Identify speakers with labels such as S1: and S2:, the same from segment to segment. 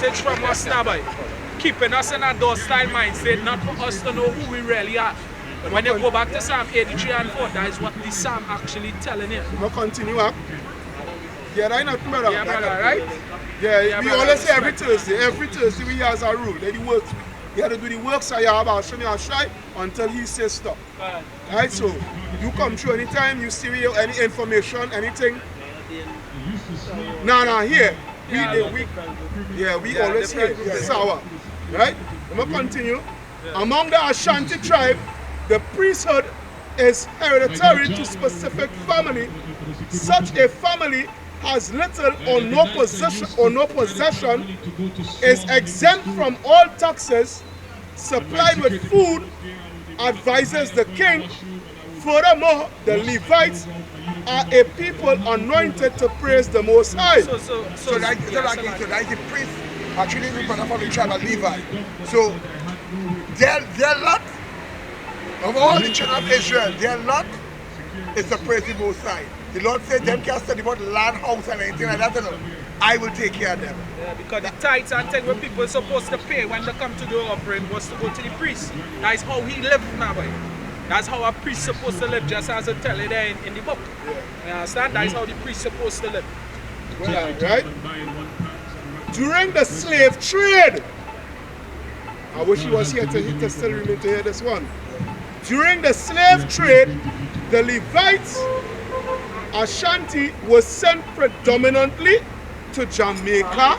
S1: advantage from us now, boy. Keeping us in a door-style mindset, not for us to know who we really are. When you go back to Psalm 83 and 4, that is what the Psalm actually telling you.
S2: We'll continue up. Yeah, right now, brother.
S1: Yeah, brother, right?
S2: Yeah, we always say every Thursday we has a rule. That he works. You have to do the work, so you have a show me a try until he says stop. Right, so you come through anytime you see any information, anything. No, here. We always hear this hour. Right? I'm going to continue. Among the Ashanti tribe, the priesthood is hereditary to specific family. Such a family has little or no possession, is exempt from all taxes, supplied with food, advises the king. Furthermore, the Levites are a people anointed to praise the Most High.
S3: So like the priest actually represent from the tribe of Levi. So their lot of all the children of Israel, their lot is to praise the Most High. The Lord said them can't study about land, house and anything like that. I will take care of them.
S1: Yeah, because the tithes and things where people are supposed to pay when they come to the offering was to go to the priest. That is how he lived now, boy. That's how a priest is supposed to live, just as it tell it there in the book. You understand? That is how the priest is supposed to live.
S2: Right? During the slave trade, I wish he was here to still remain to hear this one. During the slave trade, the Levites, Ashanti, was sent predominantly to Jamaica,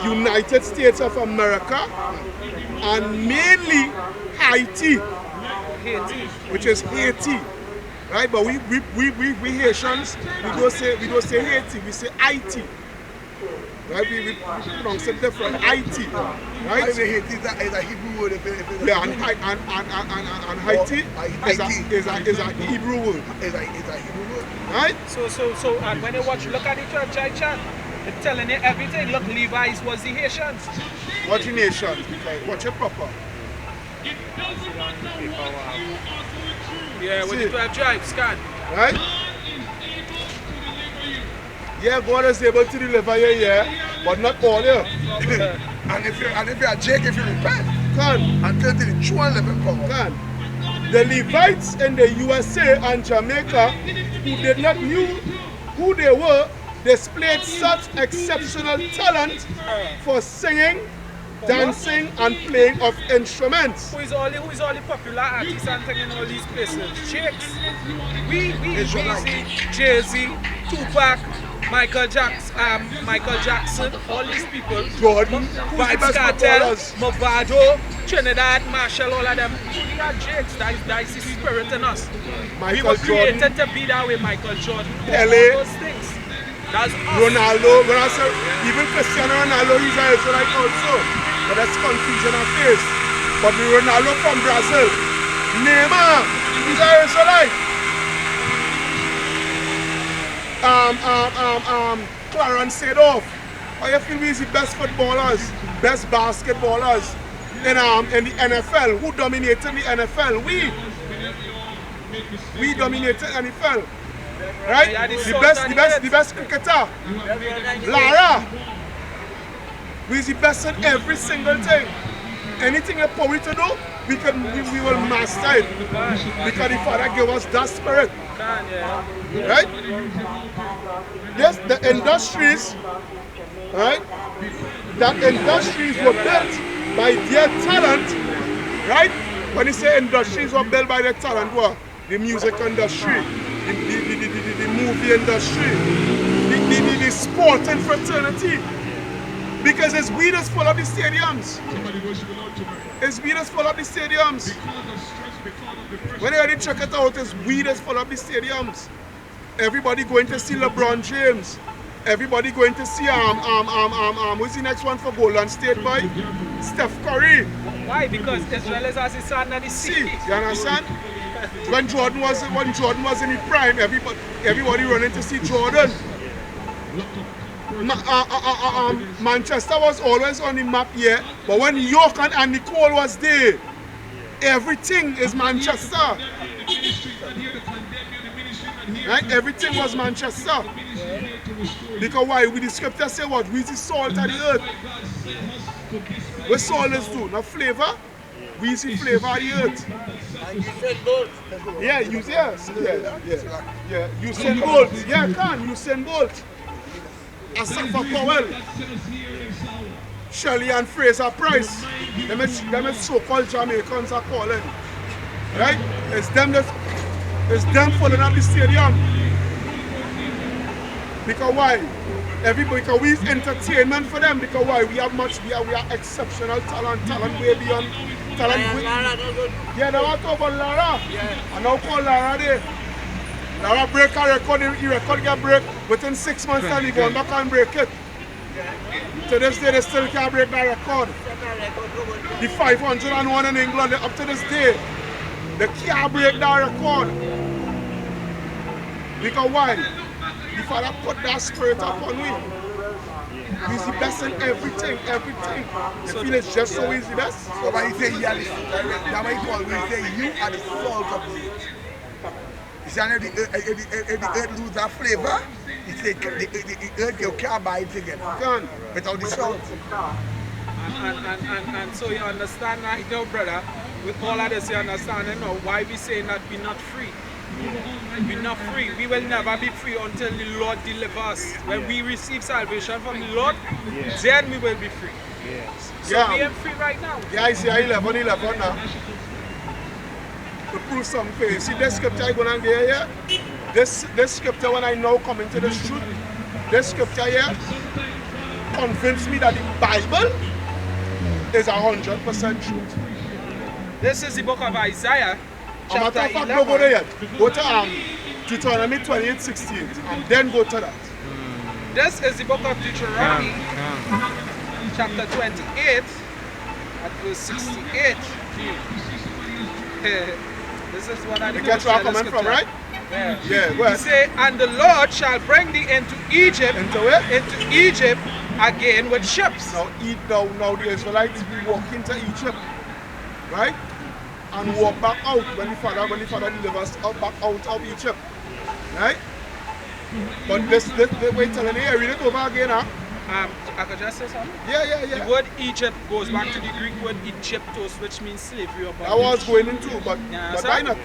S2: United States of America, and mainly Haiti, which is Haiti, right? But we Haitians, we don't say Haiti, we say Haiti, right? We pronounce it different, Haiti, right?
S3: Haiti is a Hebrew word.
S2: Yeah, and Haiti is a Hebrew word.
S3: It's a Hebrew word.
S2: Right?
S1: So when you look at the church chart, it's telling you everything. Look, Levi's was the Haitians.
S2: What the nations? Watch it proper.
S1: Yeah, with the 12 tribes, scan.
S2: Right? Yeah, God is able to deliver you, yeah, but not all, yeah.
S3: and if you're a Jake, if you repent,
S2: can.
S3: and turn to the true and living power.
S2: Can. The Levites in the USA and Jamaica, who did not know who they were, displayed such exceptional talent for singing, dancing, and playing of instruments.
S1: Who is all the popular artists and thing in all these places? Jakes. We Jay-Z, Jay-Z, Tupac, Michael Jackson, all these people.
S2: Jordan,
S1: Vibes Cartel, Movado, Trinidad, Marshall, all of them. We are Jakes. That is the spirit in us. We were created to be that way. Michael Jordan, all those things. That's us.
S2: Ronaldo, when I say even Cristiano Ronaldo, he's an Israelite also. But that's confusion of face. But the Ronaldo from Brazil, Neymar, he's an Israelite. Clarence Seedorf, how you feel he's the best footballers, best basketballers in the NFL? Who dominated the NFL? We dominated the NFL. Right?
S1: Yeah,
S2: the best cricketer. Lara. We're the best at every single thing. Anything a power to do, we will master it. Because the Father gave us that spirit. Right? Yes, the industries, right? That industries were built by their talent, right? When you say industries were built by their talent, what? The music industry, the movie industry, the sporting fraternity. Because it's we that's full of the stadiums. It's we that's full of the stadiums. When you check it out, it's we that's full of the stadiums. Everybody going to see LeBron James. Everybody going to see who's the next one for Golden State boy? Steph Curry.
S1: Why? Because Israel is as the sun and the sea.
S2: You understand? When Jordan was in his prime, everybody running to see Jordan. Manchester was always on the map here, but when York and Nicole was there, everything is Manchester. Right? Everything was Manchester. Because why? With the scripture say what? We is the salt of the earth. What salt is do? Not flavor. We is the flavor of the earth.
S3: And you said gold.
S2: Yeah, Usain Bolt. Yeah, Usain Bolt. Asafa Powell. Shirley and Fraser Price. Them is so-called Jamaicans are calling. Right? It's them filling up the stadium. Because why? Because we is entertainment for them. Because why? We are exceptional talent way beyond talent. Yeah, they want to talk about Lara. Yeah. And now call Lara there. Lara break a record, he record get break within 6 months time he go back and break it. To this day they still can't break that record. The 501 in England up to this day, they can't break that record. Because why? The Father put that spirit upon me. He's the best in everything. You feel it's just so he's the best?
S3: So when you say you are the you are the salt of the earth. You see, if the earth loses that flavor, you say the earth you can't buy it again.
S2: Can.
S3: Without the salt.
S1: And so you understand now, you know, brother, with all of this you understand now why we say that we're not free. We're not free. We will never be free until the Lord delivers us. When we receive salvation from the Lord, then we will be free. So we ain't free right now.
S2: Yeah, I see 11 now. To prove something. You see this scripture I'm going to get here? This scripture when I now come into this truth, this scripture here convinced me that the Bible is 100% truth.
S1: This is the book of Isaiah.
S2: Chapter 11. Don't go there yet. Go to Deuteronomy 28:16 and then go to that.
S1: This is the book of Deuteronomy, chapter 28, at verse 68. This is what I
S2: You get where I'm coming from, right?
S1: Yeah,
S2: go ahead.
S1: He say, and the Lord shall bring thee into Egypt.
S2: Into where?
S1: Into Egypt again with ships.
S2: Now the Israelites will walk into Egypt, right? And walk back out when the Father delivers us back out of Egypt. Right? But this way telling you, read it over again, huh?
S1: I could just say something?
S2: Yeah.
S1: The word Egypt goes back to the Greek word Egyptos, which means slavery or bondage.
S2: I was going into, but why not?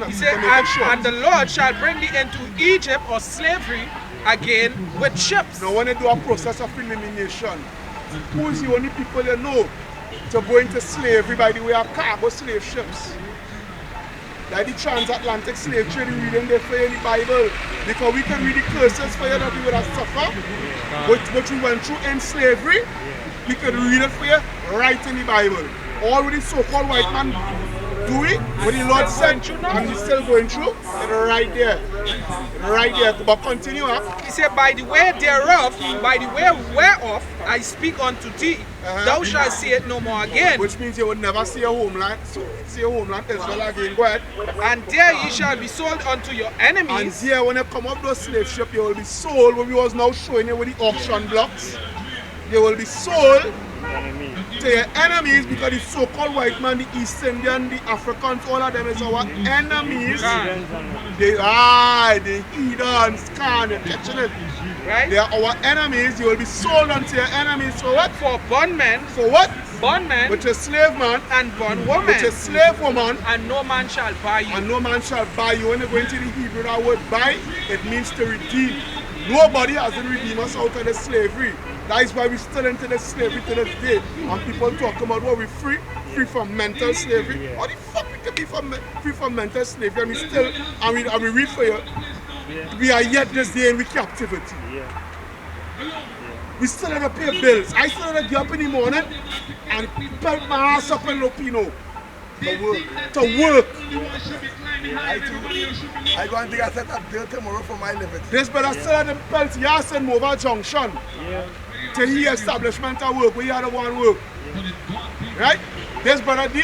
S1: He said, and the Lord shall bring thee into Egypt or slavery again with ships.
S2: Now when they do a process of elimination, who is the only people you know to go into slavery by the way of cargo slave ships? Like the transatlantic slave trade we read in there for you in the Bible. Because we can read the curses for you that we would have suffered. What we went through in slavery, we can read it for you right in the Bible. All with the so-called white man doing what the Lord said, and he's still going through, it's right there. Right there. But continue, huh?
S1: He said, by the way thereof, by the way whereof I speak unto thee, thou shalt see it no more again.
S2: Which means you would never see a homeland, Israel again. Go ahead.
S1: And there ye shall be sold unto your enemies.
S2: And here when you come up those slave ship, you will be sold, what we was now showing you with the auction blocks. You will be sold to your enemies because the so-called white man, the East Indian, the Africans, all of them is our enemies. The heathens, you're catching it.
S1: Right?
S2: They are our enemies. You will be sold unto your enemies for what?
S1: For bondmen.
S2: For what?
S1: Bondmen.
S2: Which is slave man.
S1: And bondwoman.
S2: Which is slave woman.
S1: And no man shall buy you.
S2: And no man shall buy you. When you go into the Hebrew, that word buy, it means to redeem. Nobody has been redeemed us out of the slavery. That is why we're still into the slavery to this day. And people talk about what we're free from mental slavery. How the fuck we can be free from mental slavery? And we still, and we read for you, we are yet this day in captivity. We still have to pay bills. I still have to get up in the morning and pelt my ass up in Lupino to work.
S3: I go and dig a set of bill tomorrow for my living.
S2: This brother still had to pelt your ass in Mova Junction to his establishment to work where you had to go and work. Right? These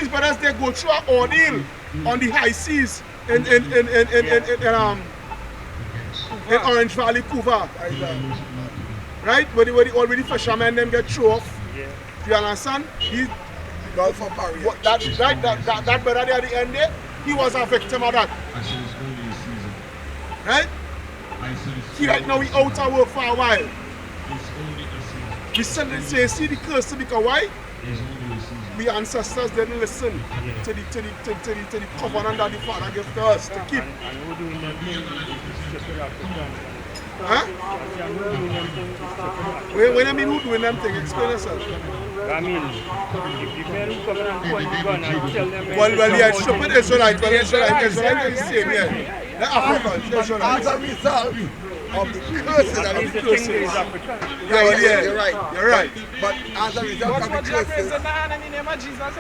S2: brothers, they go through an ordeal on the high seas in Orange Valley, Cuba. Right? Where all the fishermen them get thrown off. You understand?
S3: Gulf of Paris.
S2: That brother there at the end there, he was a victim of that. Right? He right now we out of work for a while. We send it say, see the curse to become why? We ancestors didn't listen to the covenant that the Father gave to us to keep. Huh? When I mean who doing them things, explain yourself.
S4: I mean, if the men who come and point the gun and tell them...
S2: Well, yeah, stupid Israelite, but Israelite is the same, yeah. The Africans,
S3: As
S2: Israelites.
S3: a result of the curses that
S4: It's the thing that is African.
S2: Yeah,
S3: you're right.
S2: You're right.
S3: But as a result of the
S1: Watch what
S3: curses,
S1: in the hand in the name of Jesus.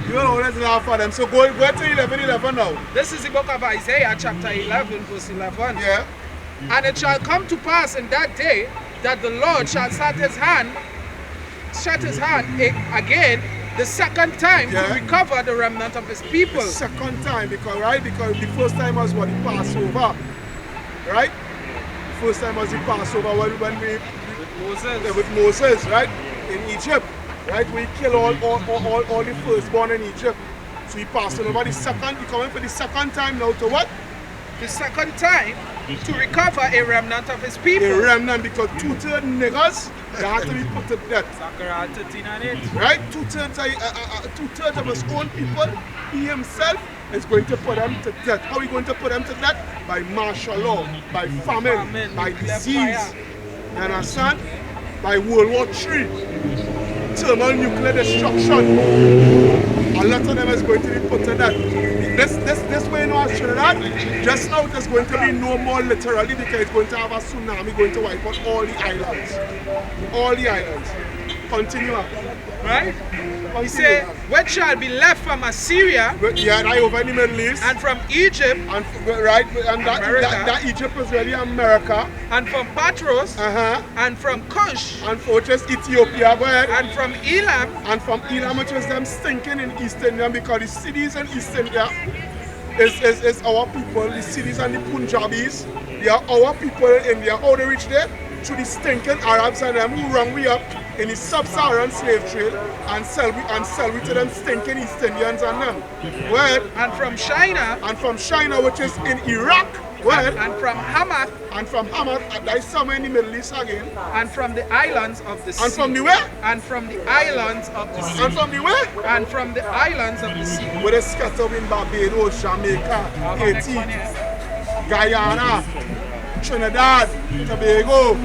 S2: You don't know what's enough for them. So go to 11:11 now.
S1: This is the book of Isaiah, chapter 11, verse 11.
S2: Yeah.
S1: And it shall come to pass in that day that the Lord shall shut his hand again the second time
S2: Yeah.
S1: to recover the remnant of his people.
S2: Second time, because the first time was what, the Passover, right? The first time was the Passover when we with Moses, right? In Egypt, right? We kill all the firstborn in Egypt. So he passed over the second. He coming for the second time now to what?
S1: The second time to recover a remnant of his people.
S2: A remnant, because 2/3 niggas they had to be put to death.
S1: Zechariah 13 and 8.
S2: Right? Two-thirds of his own people, he himself is going to put them to death. How are we going to put them to death? By martial law, by famine, by disease. You understand? By World War III, thermal nuclear destruction. A lot of them is going to be put to death. This way in Trinidad, just now there's going to be no more literally, because it's going to have a tsunami going to wipe out all the islands. All the islands. Continue on.
S1: Right? He said, what shall be left from Assyria
S2: Yeah, right over in the Middle East.
S1: and from Egypt
S2: And that Egypt is really America.
S1: and from Patros
S2: Uh-huh.
S1: and from Cush
S2: And for just Ethiopia, go ahead.
S1: and from Elam
S2: And from Elam, which is them stinking in East India, because the cities in East India is our people. The cities and the Punjabis, they are our people in India. How they reach there? Through the stinking Arabs and them who run we up in the sub-Saharan slave trade and sell we to them stinking East Indians and them. Well,
S1: and from China
S2: and from China, which is in Iraq. Well,
S1: and from Hamath
S2: and from Hamad, that is somewhere in the Middle East again.
S1: and from the islands of the sea.
S2: And from the where?
S1: And from the islands of the sea.
S2: And from the where?
S1: And from the islands of the sea.
S2: Where they scattered in Barbados, Jamaica, Haiti, Guyana, Trinidad, Tobago,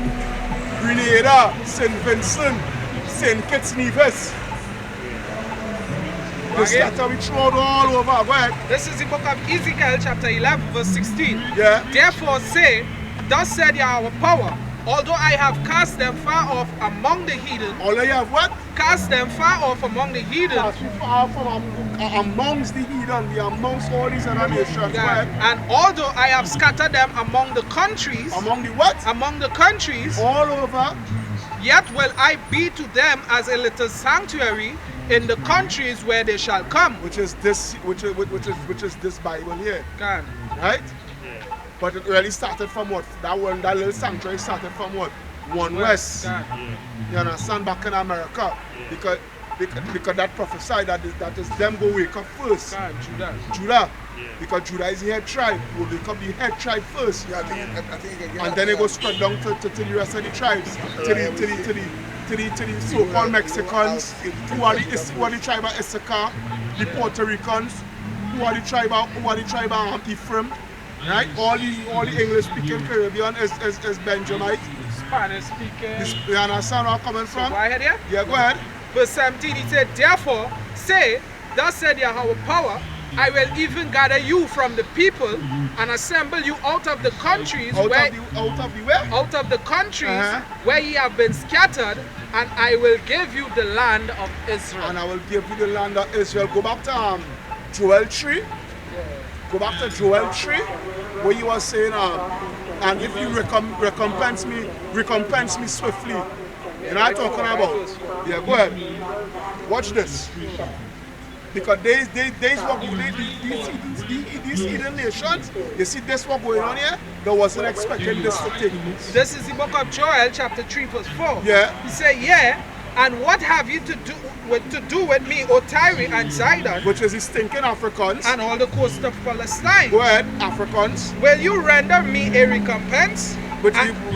S2: Grenada, St. Vincent, St. Kitts Nevis. They scattered we thrown all over. Go ahead.
S1: This is the book of Ezekiel chapter 11 verse 16.
S2: Yeah.
S1: Therefore say, thus said Yahweh power, although I have cast them far off among the heathen,
S2: All you have what?
S1: cast them far off among the heathen,
S2: Pass you far from amongst the heathen, we are amongst all these other nations. Go ahead.
S1: and although I have scattered them among the countries,
S2: Among the what?
S1: among the countries,
S2: All over.
S1: yet will I be to them as a little sanctuary in the countries where they shall come.
S2: Which is this this Bible here.
S1: Can.
S2: Right? But it really started from what? That little sanctuary started from what? One West.
S1: Can.
S2: You understand? Back in America. Because that prophesied that is them go wake up first.
S1: Can. Judah.
S2: Judah. Because Judah is the head tribe. Will become the head tribe first.
S3: yeah, I think you can get
S2: And then it goes spread down to the rest of the tribes. To the so-called Mexicans, who are the tribe of Issachar, the Puerto Ricans, who are the tribe of Ephraim, right? All the English-speaking Caribbean is Benjamite.
S1: Spanish speaking.
S2: You understand where I'm coming
S1: So
S2: from?
S1: go ahead here.
S2: Yeah, go ahead.
S1: Verse 17, he said, therefore say, thus said Yahweh power, I will even gather you from the people and assemble you out of the countries
S2: Out
S1: where
S2: of the where?
S1: out of the countries
S2: Uh-huh.
S1: where ye have been scattered, and I will give you the land of Israel.
S2: And I will give you the land of Israel. Go back to Joel 3. Go back to Joel 3, where you were saying, and if you recompense me swiftly. You know what I'm talking about? Yeah, go ahead. Watch this. Because these heathen nations, you see this what going on here? They wasn't expecting this to take place.
S1: This is the book of Joel, chapter 3, verse 4.
S2: Yeah.
S1: He said, yeah, And what have you to do with me, O Tyre and Zidon,
S2: which is the stinking Africans.
S1: and all the coast of Palestine?
S2: Go ahead, Africans.
S1: Will you render me a recompense?
S2: Will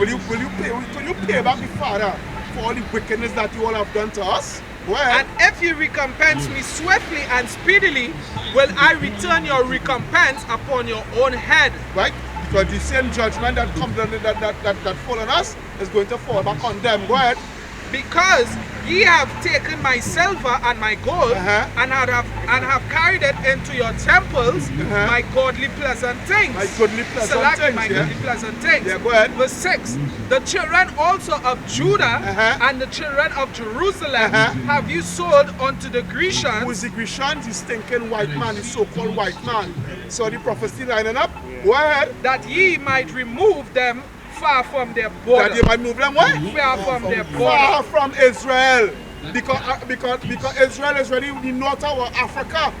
S2: you pay back the Father for all the wickedness that you all have done to us? Go ahead.
S1: And if you recompense me swiftly and speedily, will I return your recompense upon your own head?
S2: Right? Because the same judgment that comes that fall on us is going to fall back on them. Go ahead.
S1: Because ye have taken my silver and my gold, and have carried it into your temples, my godly pleasant things.
S2: My godly pleasant things.
S1: My godly pleasant things.
S2: Yeah, go ahead.
S1: Verse 6. The children also of Judah and the children of Jerusalem have you sold unto the Grecians.
S2: Who is the Grecians? The stinking white man, the so-called white man. So the prophecy lining up. Go ahead.
S1: That ye might remove them far from their border.
S2: That you might move them what?
S1: Far from their border.
S2: Far from Israel. Because Israel is ready with the north of Africa.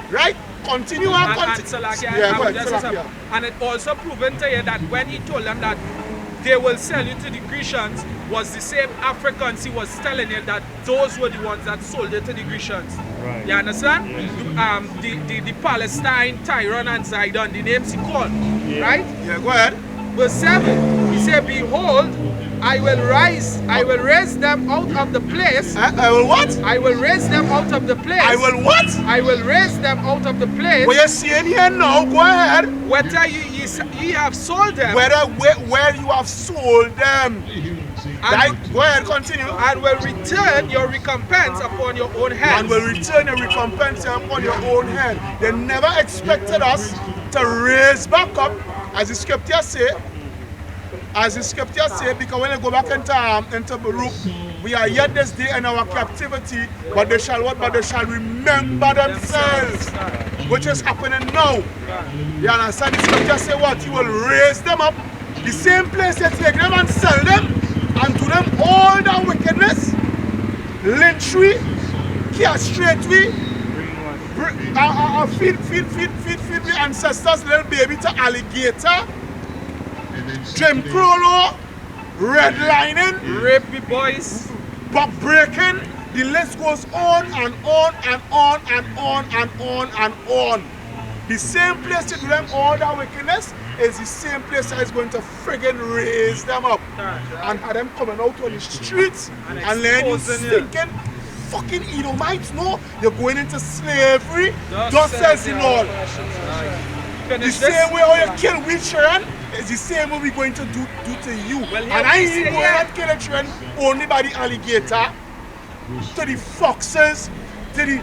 S2: Right? Continue and continue.
S1: And it also proven to you that when he told them that they will sell you to the Grecians, was the same Africans he was telling you that those were the ones that sold it to the Grecians.
S4: Right.
S1: You understand? The Palestine, Tyron and Zidon, the names he called. Right?
S2: Yeah, go ahead.
S1: Verse 7, he said, behold, I will raise them out of the place.
S2: I will what?
S1: I will raise them out of the place.
S2: I will what?
S1: I will raise them out of the place.
S2: What you're seeing here now, go ahead.
S1: Whether ye have sold them.
S2: Where you have sold them. Right? Go ahead, continue.
S1: And will return your recompense upon your own head.
S2: And will return your recompense upon your own head. They never expected us to raise back up, as the scriptures say, because when they go back into Baruch, we are yet this day in our captivity, but they shall what? But they shall remember themselves, which is happening now. You understand? The scripture say what? He will raise them up, the same place they take them and sell them, and do them all that wickedness, lynchery, castrate, feed the ancestors' little baby to alligator, Jim Crow law, redlining,
S1: rape the boys,
S2: buck breaking, the list goes on and on and on and on and on and on. The same place to do them all that wickedness is the same place that is going to friggin' raise them up and have them coming out on the streets and letting you stinking fucking Edomites know you're going into slavery. Thus says the Lord. The same way how you kill we children is the same way we're going to do to you.
S1: Well,
S2: and I ain't going to kill the children only by the alligator, to the foxes, to the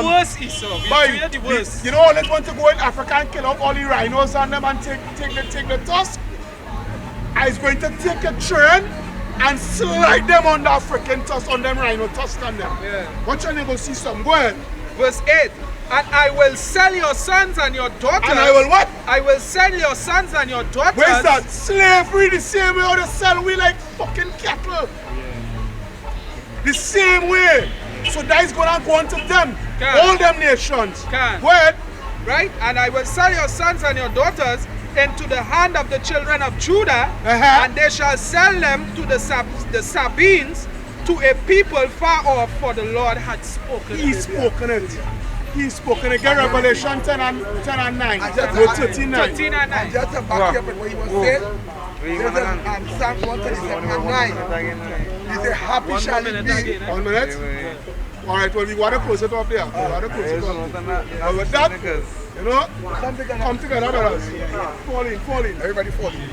S1: worst, Esau. The worst.
S2: You know, let's want to go in Africa and kill out all the rhinos on them and take the tusk. I was going to take a children and slide them on that freaking tusk, on them rhino tusk on them.
S1: Yeah.
S2: Watch and you go see some. Go ahead.
S1: Verse 8. And I will sell your sons and your daughters.
S2: And I will what?
S1: I will sell your sons and your daughters.
S2: Where's that? Slavery the same way how they sell we like fucking cattle. The same way. So that is gonna go on to them. All them nations. Go ahead.
S1: Right? And I will sell your sons and your daughters into the hand of the children of Judah, and they shall sell them to the Sabines, to a people far off, for the Lord had spoken.
S2: He's spoken it. He's spoken it. Get Revelation 10 and 9. 13 and 9.
S3: Just to back up what he was saying, there's Psalm 137 and 9. He said, happy shall it be.
S2: 1 minute. Alright, well, we want to close it off there. And with that, you know, come together with us. Fall in.
S3: Everybody fall in.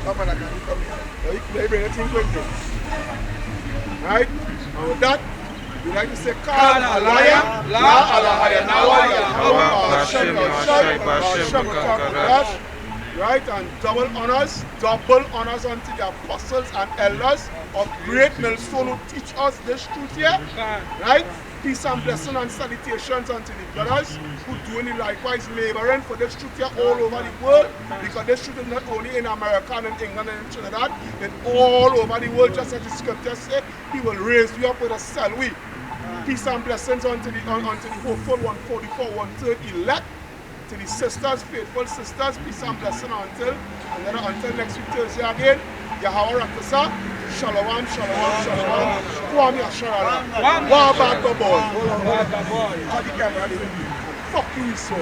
S3: Come on, come here.
S2: They bring the thing quickly. Right? And with that, we like to say, Kal Alaya, La Alahaya, Nawa, Yahweh, right? And double honors unto the apostles and elders of great millstone who teach us this truth here. Right? Peace and blessing and salutations unto the brothers who doing likewise laboring for this truth here all over the world, because this truth is not only in America and in England and in Trinidad, but all over the world, just as the scriptures say, he will raise you up with a salve. Peace and blessings unto the hopeful 144, 1/3 elect, to the sisters, faithful sisters, peace and blessing until next week Thursday again. Yahweh Rakasa. Shalom. Kwame Asharala.
S1: One.
S2: War bad boy.
S1: Boy.
S3: How the camera do?
S2: Fuck you, so.